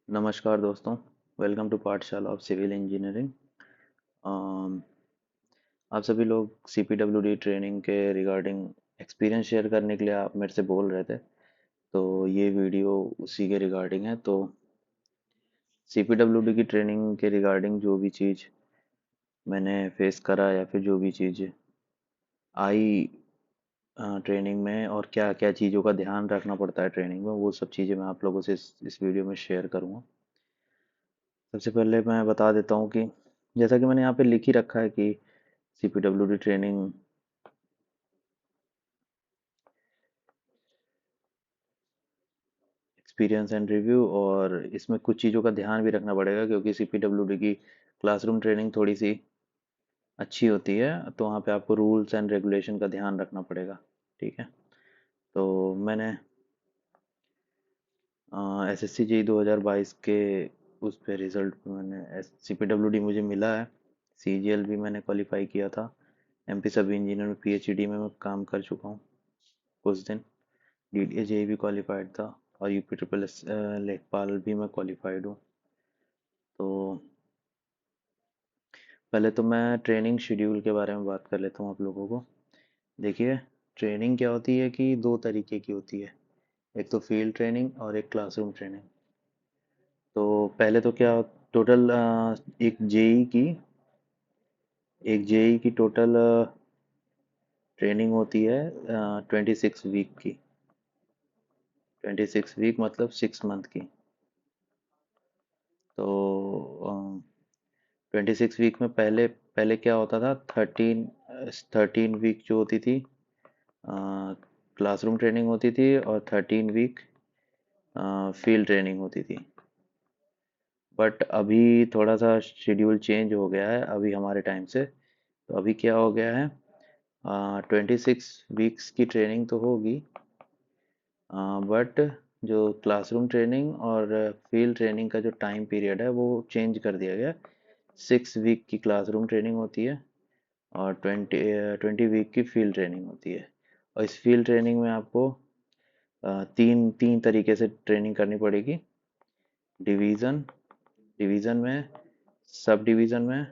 नमस्कार दोस्तों। Welcome to पाठशाला ऑफ सिविल इंजीनियरिंग। आप सभी लोग CPWD ट्रेनिंग के रिगार्डिंग एक्सपीरियंस शेयर करने के लिए आप मेरे से बोल रहे थे, तो ये वीडियो उसी के रिगार्डिंग है। तो CPWD की ट्रेनिंग के रिगार्डिंग जो भी चीज़ मैंने फेस करा या फिर जो भी चीज़ आई ट्रेनिंग में, और क्या क्या चीज़ों का ध्यान रखना पड़ता है ट्रेनिंग में, वो सब चीज़ें मैं आप लोगों से इस वीडियो में शेयर करूँगा। सबसे पहले मैं बता देता हूँ कि जैसा कि मैंने यहाँ पे लिख ही रखा है कि CPWD training experience and review, और इसमें कुछ चीज़ों का ध्यान भी रखना पड़ेगा क्योंकि CPWD की क्लासरूम ट्रेनिंग थोड़ी सी अच्छी होती है, तो वहाँ पे आपको रूल्स एंड रेगुलेशन का ध्यान रखना पड़ेगा। ठीक है। तो मैंने SSC JEE 2022 के उस पे रिज़ल्ट मैंने CPWD मुझे मिला है। CGL भी मैंने क्वालिफाई किया था। MP सब इंजीनियर में PhD में मैं काम कर चुका हूँ कुछ दिन। DDA JEE भी क्वालिफाइड था, और UP SSS लेखपाल भी मैं क्वालिफाइड हूँ। तो पहले तो मैं ट्रेनिंग शेड्यूल के बारे में बात कर लेता हूँ आप लोगों को। देखिए, ट्रेनिंग क्या होती है कि दो तरीके की होती है। एक तो फील्ड ट्रेनिंग और एक क्लासरूम ट्रेनिंग। तो पहले तो क्या, टोटल एक जेई की टोटल ट्रेनिंग होती है 26 वीक की। 26 वीक मतलब 6 मंथ की। तो 26 वीक में पहले पहले क्या होता था, 13 वीक जो होती थी क्लासरूम ट्रेनिंग होती थी, और 13 वीक फील्ड ट्रेनिंग होती थी। बट अभी थोड़ा सा शेड्यूल चेंज हो गया है अभी हमारे टाइम से। तो अभी क्या हो गया है, 26 वीक्स की ट्रेनिंग तो होगी, बट जो क्लासरूम ट्रेनिंग और फील्ड ट्रेनिंग का जो टाइम पीरियड है वो चेंज कर दिया गया। 6 वीक की क्लासरूम ट्रेनिंग होती है, और 20 वीक की फील्ड ट्रेनिंग होती है। और इस फील्ड ट्रेनिंग में आपको तीन तीन तरीके से ट्रेनिंग करनी पड़ेगी। डिवीज़न डिवीज़न में, सब डिवीज़न में,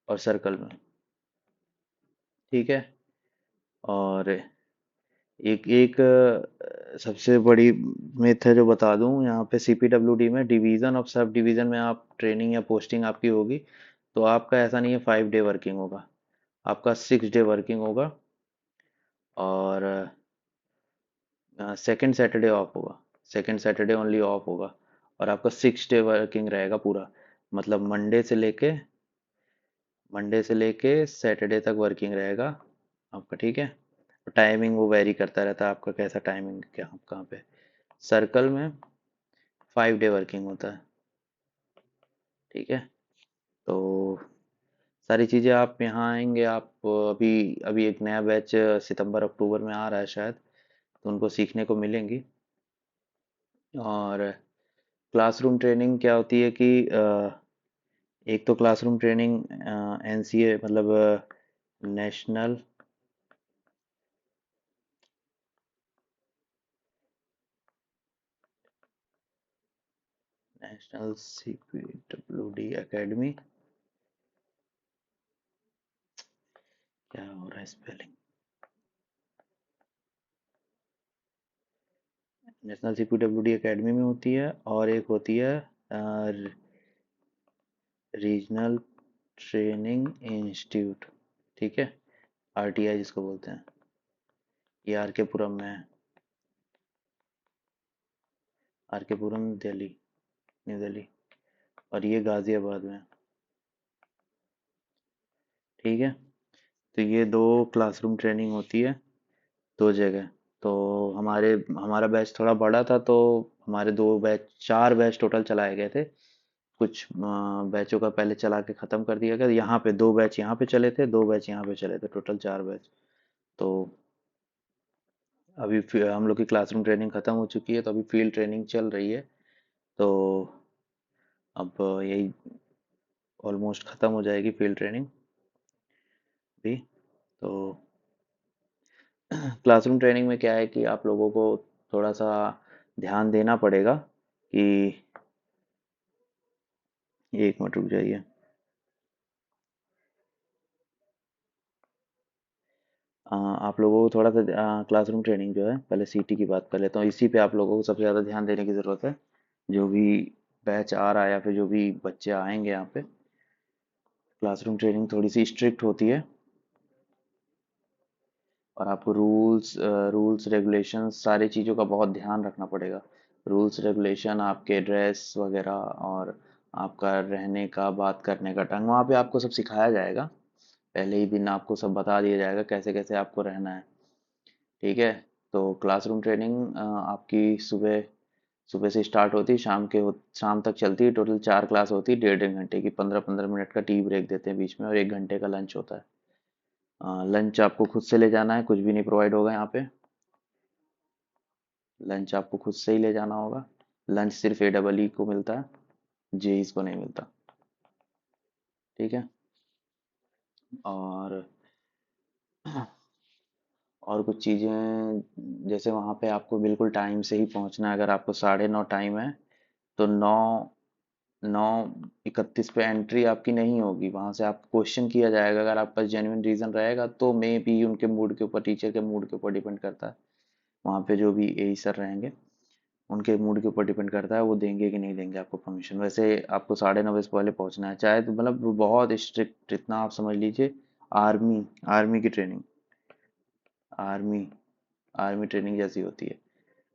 और सर्कल में। ठीक है। और एक एक सबसे बड़ी मिथ है जो बता दूं यहाँ पे, CPWD में डिवीज़न और सब डिवीज़न में आप ट्रेनिंग या पोस्टिंग आपकी होगी, तो आपका ऐसा नहीं है 5 डे वर्किंग होगा, आपका 6 डे वर्किंग होगा। और सेकंड सैटरडे ऑफ होगा, सेकंड सैटरडे ओनली ऑफ होगा। और आपका 6 डे वर्किंग रहेगा पूरा, मतलब मंडे से लेके सैटरडे तक वर्किंग रहेगा आपका। ठीक है। टाइमिंग वो वेरी करता रहता है, आपका कैसा टाइमिंग क्या कहाँ पे। सर्कल में 5 डे वर्किंग होता है। ठीक है। तो सारी चीज़ें आप यहाँ आएंगे, आप अभी अभी एक नया बैच सितंबर अक्टूबर में आ रहा है शायद, तो उनको सीखने को मिलेंगी। और क्लासरूम ट्रेनिंग क्या होती है कि एक तो क्लासरूम ट्रेनिंग NCA मतलब नेशनल नेशनल CPWD एकेडमी। क्या हो रहा है स्पेलिंग, नेशनल CPWD एकेडमी में होती है, और एक होती है रीजनल ट्रेनिंग इंस्टीट्यूट। ठीक है। RTI जिसको बोलते हैं, ये RK पुरम में है। RK पुरम दिल्ली, न्यू दिल्ली। और ये गाजियाबाद में है। ठीक है। तो ये दो क्लासरूम ट्रेनिंग होती है, दो जगह। तो हमारा बैच थोड़ा बड़ा था, तो हमारे दो बैच, 4 बैच टोटल चलाए गए थे। कुछ बैचों का पहले चला के ख़त्म कर दिया गया। यहाँ पे 2 बैच यहाँ पे चले थे, 2 बैच यहाँ पे चले थे, टोटल 4 बैच। तो अभी हम लोग की क्लासरूम ट्रेनिंग ख़त्म हो चुकी है, तो अभी फील्ड ट्रेनिंग चल रही है। तो अब यही ऑलमोस्ट ख़त्म हो जाएगी फील्ड ट्रेनिंग भी। तो क्लासरूम ट्रेनिंग में क्या है कि आप लोगों को थोड़ा सा ध्यान देना पड़ेगा कि, एक मिनट रुक जाइए। आप लोगों को थोड़ा सा क्लासरूम ट्रेनिंग जो है, पहले सीटी की बात कर लेता हूँ, इसी पे आप लोगों को सबसे ज़्यादा ध्यान देने की ज़रूरत है। जो भी बैच आ रहा है या फिर जो भी बच्चे आएंगे यहाँ पे, क्लासरूम ट्रेनिंग थोड़ी सी स्ट्रिक्ट होती है। और आपको रूल्स रेगुलेशंस सारी चीज़ों का बहुत ध्यान रखना पड़ेगा। रूल्स रेगुलेशन, आपके ड्रेस वगैरह, और आपका रहने का, बात करने का ढंग, वहाँ पे आपको सब सिखाया जाएगा। पहले ही दिन आपको सब बता दिया जाएगा कैसे कैसे आपको रहना है। ठीक है। तो क्लासरूम ट्रेनिंग आपकी सुबह सुबह से स्टार्ट होती है, शाम तक चलती है। टोटल 4 क्लास होती है, 1.5 1 घंटे की। 15 15 मिनट का टी ब्रेक देते हैं बीच में, और 1 घंटे का लंच होता है। लंच आपको खुद से ले जाना है, कुछ भी नहीं प्रोवाइड होगा यहाँ पे। लंच आपको खुद से ही ले जाना होगा। लंच सिर्फ AEE को मिलता है, जेईस को नहीं मिलता। ठीक है। और और कुछ चीज़ें, जैसे वहाँ पे आपको बिल्कुल टाइम से ही पहुँचना है। अगर आपको 9:30 टाइम है, तो 9:31 पे एंट्री आपकी नहीं होगी। वहाँ से आपको क्वेश्चन किया जाएगा। अगर आपके पास जेन्युइन रीज़न रहेगा तो मे बी उनके मूड के ऊपर, टीचर के मूड के ऊपर डिपेंड करता है। वहाँ पे जो भी एई सर रहेंगे, उनके मूड के ऊपर डिपेंड करता है वो देंगे कि नहीं देंगे आपको परमिशन। वैसे आपको 9:30 से पहले पहुँचना है, चाहे तो मतलब बहुत स्ट्रिक्ट, इतना आप समझ लीजिए। आर्मी आर्मी की ट्रेनिंग, आर्मी आर्मी ट्रेनिंग जैसी होती है।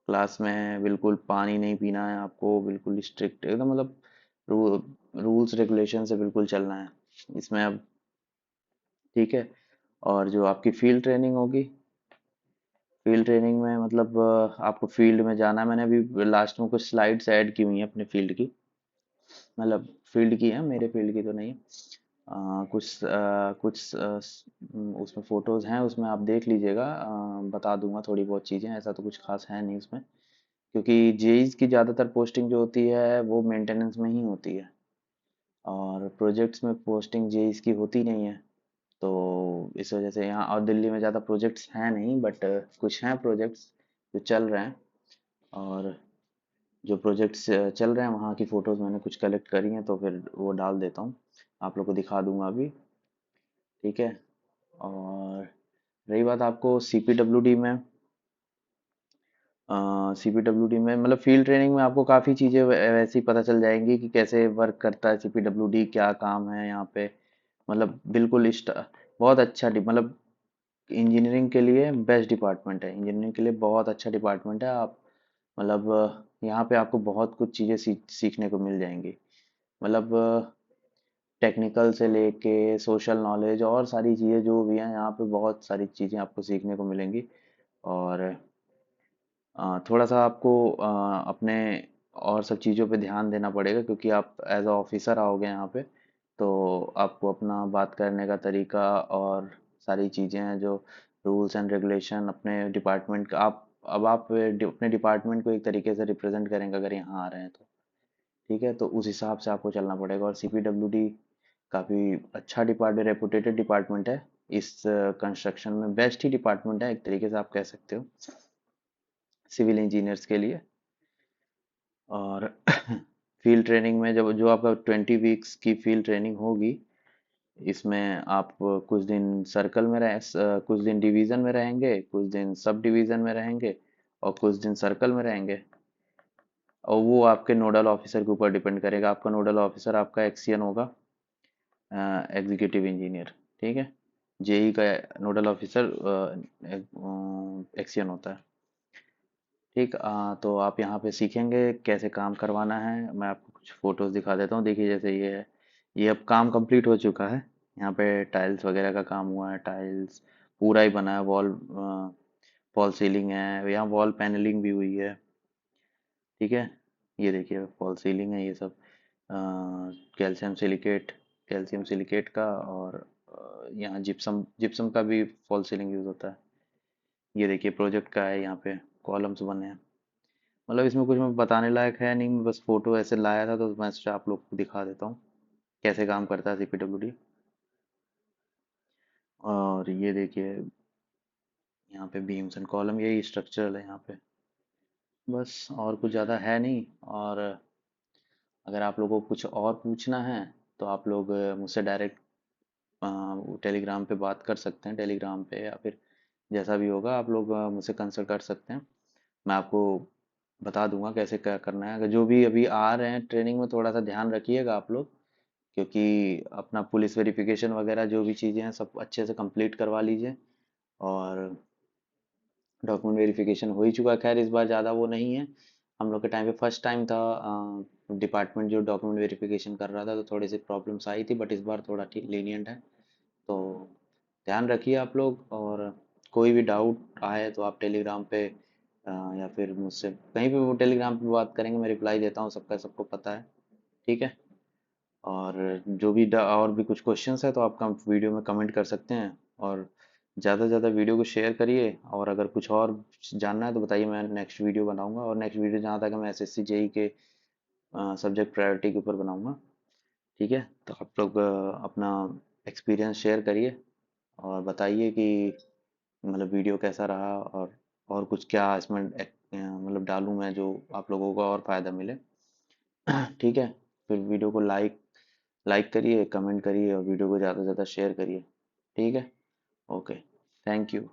क्लास में बिल्कुल पानी नहीं पीना है आपको, बिल्कुल स्ट्रिक्ट एकदम, मतलब रूल्स रेगुलेशन से बिल्कुल चलना है इसमें अब। ठीक है। और जो आपकी फील्ड ट्रेनिंग होगी, फील्ड ट्रेनिंग में मतलब आपको फील्ड में जाना है। मैंने अभी लास्ट में कुछ स्लाइड्स ऐड की हुई हैं अपने फील्ड की, मतलब फील्ड की है, मेरे फील्ड की तो नहीं है। उसमें फोटोज हैं, उसमें आप देख लीजिएगा। बता दूंगा थोड़ी बहुत चीज़ें, ऐसा तो कुछ खास है नहीं उसमें। क्योंकि जेईज की ज़्यादातर पोस्टिंग जो होती है वो मेंटेनेंस में ही होती है, और प्रोजेक्ट्स में पोस्टिंग जेईज की होती नहीं है। तो इस वजह से यहाँ और दिल्ली में ज़्यादा प्रोजेक्ट्स हैं नहीं, बट कुछ हैं प्रोजेक्ट्स जो चल रहे हैं। और जो प्रोजेक्ट्स चल रहे हैं वहाँ की फ़ोटोज़ मैंने कुछ कलेक्ट करी हैं, तो फिर वो डाल देता हूँ, आप लोग को दिखा दूंगा अभी। ठीक है। और रही बात आपको CPWD में, CPWD में मतलब फील्ड ट्रेनिंग में आपको काफ़ी चीज़ें वैसे ही पता चल जाएंगी कि कैसे वर्क करता है CPWD, क्या काम है यहाँ पे। मतलब बिल्कुल बहुत अच्छा मतलब इंजीनियरिंग के लिए बेस्ट डिपार्टमेंट है। इंजीनियरिंग के लिए बहुत अच्छा डिपार्टमेंट है। आप मतलब यहाँ पे आपको बहुत कुछ चीज़ें सीखने को मिल जाएंगी। मतलब टेक्निकल से लेके सोशल नॉलेज और सारी चीज़ें जो भी हैं यहाँ पे, बहुत सारी चीज़ें आपको सीखने को मिलेंगी। और थोड़ा सा आपको अपने और सब चीज़ों पे ध्यान देना पड़ेगा, क्योंकि आप एज अ ऑफिसर आओगे यहाँ पे। तो आपको अपना बात करने का तरीका और सारी चीज़ें हैं, जो रूल्स एंड रेगुलेशन अपने डिपार्टमेंट का, आप अब आप अपने डिपार्टमेंट को एक तरीके से रिप्रेजेंट करेंगे अगर यहाँ आ रहे हैं तो। ठीक है। तो उस हिसाब से आपको चलना पड़ेगा। और CPWD काफ़ी अच्छा डिपार्टमेंट, रेपुटेटेड डिपार्टमेंट है। इस कंस्ट्रक्शन में बेस्ट ही डिपार्टमेंट है एक तरीके से आप कह सकते हो, सिविल इंजीनियर्स के लिए। और फील्ड ट्रेनिंग में जब जो आपका 20 वीक्स की फील्ड ट्रेनिंग होगी, इसमें आप कुछ दिन सर्कल में कुछ दिन डिवीज़न में रहेंगे, कुछ दिन सब डिवीज़न में रहेंगे, और कुछ दिन सर्कल में रहेंगे। और वो आपके नोडल ऑफिसर के ऊपर डिपेंड करेगा। आपका नोडल ऑफिसर आपका एक्सियन होगा, एग्जीक्यूटिव इंजीनियर। ठीक है। जेई का नोडल ऑफिसर एक्सियन होता है। ठीक। तो आप यहाँ पे सीखेंगे कैसे काम करवाना है। मैं आपको कुछ फोटोज दिखा देता हूँ। देखिए जैसे ये है, ये अब काम कंप्लीट हो चुका है। यहाँ पे टाइल्स वगैरह का काम हुआ है, टाइल्स पूरा ही बना है। फॉल सीलिंग है, यहाँ वॉल पैनलिंग भी हुई है। ठीक है। ये देखिए फॉल सीलिंग है, ये सब कैल्शियम सिलिकेट, कैल्शियम सिलिकेट का। और यहाँ जिप्सम जिप्सम का भी फॉल सीलिंग यूज होता है। ये देखिए प्रोजेक्ट का है, यहाँ पे कॉलम्स बने हैं। मतलब इसमें कुछ मैं बताने लायक है नहीं, मैं बस फोटो ऐसे लाया था तो मैं सोचा आप लोग को दिखा देता हूँ कैसे काम करता है CPWD। और ये देखिए यहाँ पे बीम्स एंड कॉलम, यही स्ट्रक्चरल है यहाँ पे। बस और कुछ ज़्यादा है नहीं। और अगर आप लोगों को कुछ और पूछना है तो आप लोग मुझसे डायरेक्ट टेलीग्राम पे बात कर सकते हैं, टेलीग्राम पे, या फिर जैसा भी होगा आप लोग मुझसे कंसल्ट कर सकते हैं। मैं आपको बता दूंगा कैसे क्या करना है। अगर जो भी अभी आ रहे हैं ट्रेनिंग में, थोड़ा सा ध्यान रखिएगा आप लोग, क्योंकि अपना पुलिस वेरिफिकेशन वगैरह जो भी चीज़ें हैं सब अच्छे से कंप्लीट करवा लीजिए। और डॉक्यूमेंट वेरिफिकेशन हो ही चुका है, खैर इस बार ज़्यादा वो नहीं है। हम लोग के टाइम पे फर्स्ट टाइम था डिपार्टमेंट जो डॉक्यूमेंट वेरिफिकेशन कर रहा था, तो थोड़ी सी प्रॉब्लम्स आई थी, बट इस बार थोड़ा ठीक लीनियंट है। तो ध्यान रखिए आप लोग। और कोई भी डाउट आए तो आप टेलीग्राम पे या फिर मुझसे कहीं भी वो टेलीग्राम पे बात करेंगे, मैं रिप्लाई देता हूँ सबका, सबको पता है। ठीक है। और जो भी और भी कुछ क्वेश्चंस है तो आप वीडियो में कमेंट कर सकते हैं। और ज़्यादा से ज़्यादा वीडियो को शेयर करिए। और अगर कुछ और जानना है तो बताइए, मैं नेक्स्ट वीडियो बनाऊंगा। और नेक्स्ट वीडियो जहाँ तक है मैं एसएससी जेई के सब्जेक्ट प्रायोरिटी के ऊपर बनाऊंगा। ठीक है। तो आप लोग अपना एक्सपीरियंस शेयर करिए और बताइए कि मतलब वीडियो कैसा रहा, और कुछ क्या इसमें मतलब डालूं मैं जो आप लोगों को और फ़ायदा मिले। ठीक है। फिर वीडियो को लाइक लाइक करिए, कमेंट करिए और वीडियो को ज़्यादा से ज़्यादा शेयर करिए। ठीक है। ओके। Thank you.